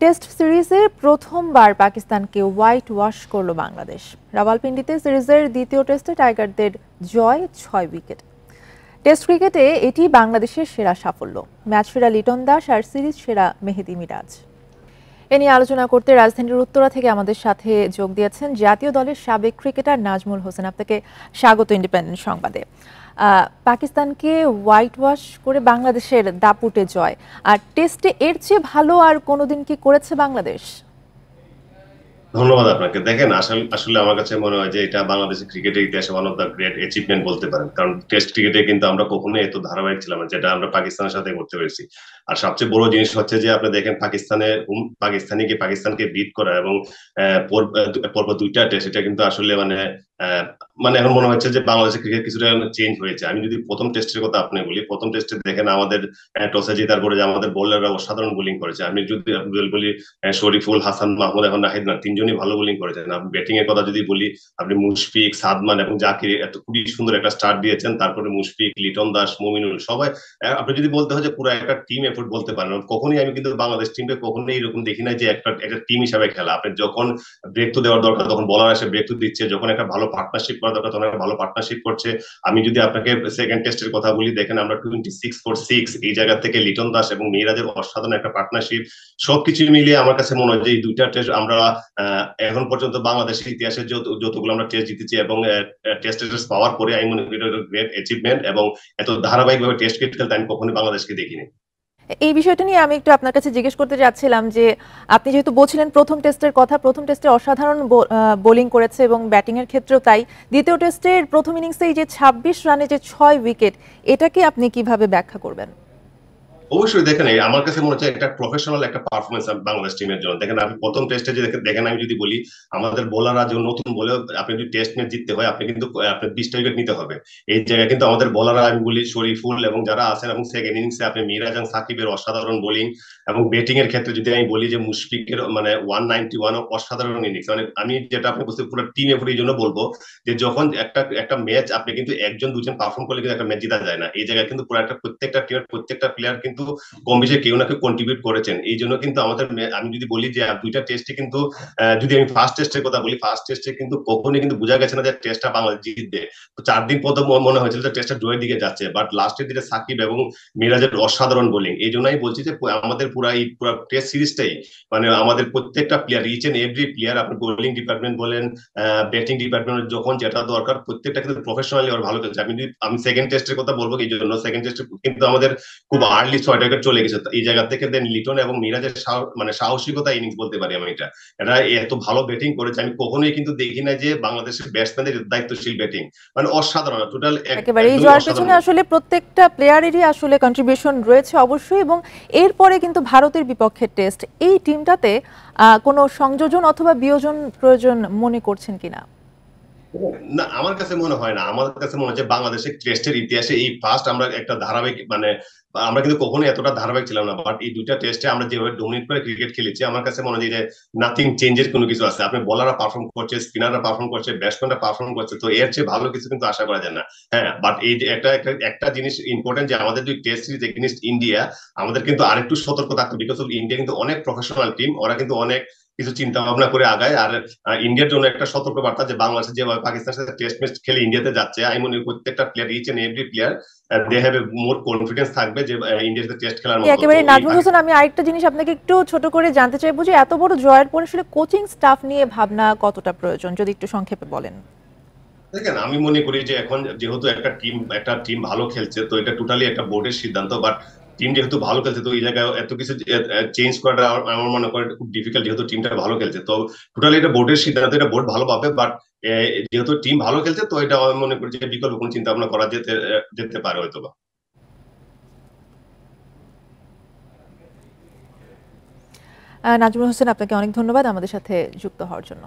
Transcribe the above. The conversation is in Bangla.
টেস্ট সিরিজে প্রথমবার পাকিস্তানকে হোয়াইট ওয়াশ করল বাংলাদেশ। রাওয়ালপিন্ডিতে সিরিজের দ্বিতীয় টেস্টে টাইগারদের জয় 6 উইকেট। টেস্ট ক্রিকেটে এটি বাংলাদেশের সেরা সাফল্য। ম্যাচ সেরা লিটন দাস আর সিরিজ সেরা মেহেদী মিরাজ। এ নিয়ে আলোচনা করতে রাজধানীর উত্তরা থেকে আমাদের সাথে যোগ দিয়েছেন জাতীয় দলের সাবেক ক্রিকেটার নাজমুল হোসেন। আপনাকে স্বাগত ইন্ডিপেন্ডেন্ট সংবাদে। পাকিস্তানকে হোয়াইট ওয়াশ করে বাংলাদেশের দাপুটে জয়, আর টেস্টে এর চেয়ে ভালো আর কোনোদিন কি করেছে বাংলাদেশ? ধন্যবাদ আপনাকে। দেখেন, আসলে আমার কাছে মনে হয় যে এটা বাংলাদেশের ক্রিকেটের ইতিহাসে one of the great achievement বলতে পারেন। কারণ টেস্ট ক্রিকেটে কিন্তু আমরা কখনোই এত ধারাবাহিক ছিলাম না, যেটা আমরা পাকিস্তানের সাথে করতে পেরেছি। আর সবচেয়ে বড় জিনিস হচ্ছে যে আপনি দেখেন পাকিস্তানকে বিট করা এবং পরপর দুইটা টেস্ট, এটা কিন্তু আসলে মানে এখন মনে হচ্ছে যে বাংলাদেশের ক্রিকেট কিছুটা চেঞ্জ হয়েছে। আমি যদি প্রথম টেস্টের কথা আপনি বলি, প্রথম টেস্টে দেখেন আমাদের টসে জেতার পরে যে আমাদের বোলাররা অসাধারণ বোলিং করেছে। আমি যদি বলি শরীফুল, হাসান মাহমুদ, এখন নাহিদ, না তিনজনই ভালো বোলিং করেছেন। আপনি ব্যাটিং এর কথা যদি বলি, আপনি মুশফিক, সাদমান এবং জাকির এত খুবই সুন্দর একটা স্টার্ট দিয়েছেন। তারপরে মুশফিক, লিটন দাস, মুমিনুল সবাই, আপনি যদি বলতে হয় যে পুরো একটা টিম এফোর্ট বলতে পারেন। কখনোই আমি কিন্তু বাংলাদেশ টিমকে কখনোই এরকম দেখি না যে একটা একটা টিম হিসাবে খেলা। আপনি যখন ব্রেক থ্রু দেওয়ার দরকার তখন বলার এসে ব্রেক থ্রু দিচ্ছে, যখন একটা ভালো পার্টনারশিপ করা দরকার তখন একটা ভালো পার্টনারশিপ করছে। আমি যদি আপনাকে সেকেন্ড টেস্টের কথা বলি, দেখেন আমরা 26 for 6 এই জায়গা থেকে লিটন দাস এবং মিরাজের অসাধারণ একটা পার্টনারশিপ। সবকিছু মিলিয়ে আমার কাছে মনে হয় যে এই দুইটা টেস্ট আমরা এখন পর্যন্ত বাংলাদেশের ইতিহাসে যতগুলো আমরা টেস্ট জিতেছি এবং টেস্ট পাওয়ার পরে আমি মনে করি গ্রেট অ্যাচিভমেন্ট। এবং এত ধারাবাহিকভাবে টেস্ট ক্রিকেট খেলতে আমি কখনোই বাংলাদেশকে দেখিনি। এই বিষয়টা নিয়ে আমি একটু আপনার কাছে জিজ্ঞেস করতে যাচ্ছিলাম যে আপনি যেহেতু বলছিলেন প্রথম টেস্টের কথা, প্রথম টেস্টে অসাধারণ বোলিং করেছে এবং ব্যাটিং এর ক্ষেত্রেও তাই। দ্বিতীয় টেস্টের প্রথম ইনিংসে যে 26 রানে যে 6 উইকেট, এটাকে আপনি কিভাবে ব্যাখ্যা করবেন? অবশ্যই দেখেন, আমার কাছে মনে হচ্ছে একটা প্রফেশনাল একটা পারফরমেন্স বাংলাদেশ টিমের জন্য। দেখেন, আমি প্রথম টেস্টে যে দেখেন, আমি যদি বলি আমাদের বোলাররা যে নতুন বলে, আপনি যদি টেস্ট ম্যাচ জিততে হয় আপনি কিন্তু আপনার 20টা উইকেট নিতে হবে। এই জায়গায় কিন্তু আমাদের বোলাররা, আমি বলি শরীফুল এবং যারা আছেন, এবং সেকেন্ড ইনিংসে আপনি মিরাজ এবং সাকিবের অসাধারণ বোলিং। এবং ব্যাটিং এর ক্ষেত্রে যদি আমি বলি যে মুশফিকের 191 অসাধারণ ইনিংস। আমি যেটা আপনি বুঝতে পুরো টিম এফোর্ট, এই জন্য বলবো যে যখন একটা একটা ম্যাচ আপনি কিন্তু একজন দুজন পারফর্ম করলে কিন্তু একটা ম্যাচ জিতা যায় না। এই জায়গায় কিন্তু পুরো একটা প্রত্যেকটা টিমের প্রত্যেকটা প্লেয়ার কিন্তু কম বেশি কেউ না কেউ কন্ট্রিবিউট করেছেন। এই জন্য কিন্তু আমাদের, আমি যদি বলি যে দুইটা টেস্টে কিন্তু, যদি আমি ফার্স্ট টেস্টের কথা বলি, ফার্স্ট টেস্টে কিন্তু কখনোই কিন্তু বোঝা গেছে না যে টেস্টটা বাংলাদেশ জিতবে। তো 4 দিন পর মনে হয়েছিল যে টেস্টটা জয়ের দিকে যাচ্ছে, বাট লাস্টের দিকে সাকিব এবং মিরাজের অসাধারণ বোলিং। এই জন্যই বলছি যে আমাদের পুরো টেস্ট সিরিজটাই, আমাদের প্রত্যেকটা player, each and every player, আপনি বোলিং ডিপার্টমেন্ট বলেন, ব্যাটিং ডিপার্টমেন্ট, যখন যেটা দরকার প্রত্যেকটা কিন্তু প্রফেশনালি আর ভালো খেলছে। আমি সেকেন্ড টেস্টের কথা বলবো, এই জন্য সেকেন্ড টেস্টে কিন্তু আমাদের খুব আর্লি 6টা উইকেট চলে গেছে। এই জায়গা থেকে দেন লিটন এবং মিরাজের সাহসিকতা ইনিংস বলতে পারি আমি এটা। এরা এত ভালো ব্যাটিং করেছে, আমি কখনোই কিন্তু দেখি না যে বাংলাদেশের ব্যাটসম্যানদের দায়িত্বশীল ব্যাটিং, অসাধারণ, টোটাল একেবারে এই একদমই জয়ের অসাধারণ। পেছনে আসলে প্রত্যেকটা প্লেয়ারেরই আসলে কন্ট্রিবিউশন রয়েছে অবশ্যই। এবং এরপরে কিন্তু ভারতের বিপক্ষে টেস্ট, এই টিমটাতে কোনো সংযোজন অথবা বিয়োজন প্রয়োজন মনে করছেন কিনা? না, আমার কাছে মনে হয় না। আমার কাছে মনে হচ্ছে বাংলাদেশের টেস্টের ইতিহাসে এই ফার্স্ট আমরা একটা ধারাবাহিক, আমরা কিন্তু কখনোই এতটা ধারাবাহিক ছিলাম না। বাট এই দুইটা টেস্টে আমরা যেভাবে ডমিনেট করে ক্রিকেট খেলেছি, আমার কাছে মনে হয় যে নাথিং চেঞ্জের কোনো কিছু আছে। আপনি বলাররা পারফর্ম করছে, স্পিনাররা পারফর্ম করছে, ব্যাটসম্যানরা পারফর্ম করছে, তো এর চেয়ে ভালো কিছু কিন্তু আশা করা যায় না। হ্যাঁ, বাট এই যে একটা একটা একটা জিনিস ইম্পর্টেন্ট, যে আমাদের দুই টেস্ট সিরিজ এগেইনস্ট ইন্ডিয়া, আমাদের কিন্তু আরেকটু সতর্ক থাকতে, বিকজ অফ ইন্ডিয়া কিন্তু অনেক প্রফেশনাল টিম, ওরা কিন্তু অনেক কিছু চিন্তা ভাবনা করে আগায়। আর ইন্ডিয়ার জন্য একটা সতর্ক বার্তা যে বাংলাদেশ যেভাবে পাকিস্তানের সাথে টেস্ট ম্যাচ খেলে ইন্ডিয়াতে যাচ্ছে, আমি মনে করি প্রত্যেকটা player, each and every player, they have a more confidence থাকবে যে ইন্ডিয়ার সাথে টেস্ট খেলার মতো। তো একেবারে এই নাজমুল হোসেন, আমি আরেকটা জিনিস আপনাকে একটু ছোট করে জানতে চাইবো যে এত বড় জয়ের পরে আসলে কোচিং স্টাফ নিয়ে ভাবনা কতটা প্রয়োজন, যদি একটু সংক্ষেপে বলেন। দেখেন, আমি মনে করি যে এখন যেহেতু একটা টিম ভালো খেলছে, তো এটা টোটালি একটা বোর্ডের সিদ্ধান্ত। বাট টিম যেহেতু ভালো খেলছে, তো এই জায়গায় এত কিছু চেঞ্জ করাটা আমার মনে করি খুব ডিফিকাল্ট, যেহেতু টিমটা ভালো খেলছে। তো টোটালি এটা বোর্ডের সিদ্ধান্ত, এটা বোর্ড ভালো পাবে। বাট যেহেতু টিম ভালো খেলছে, তো এটা আমি মনে করি যে বিকল্প কোনো চিন্তা ভাবনা করা যেতে যেতে পারে হয়তো বা। নাজমুল হোসেন, আপনাকে অনেক ধন্যবাদ আমাদের সাথে যুক্ত হওয়ার জন্য।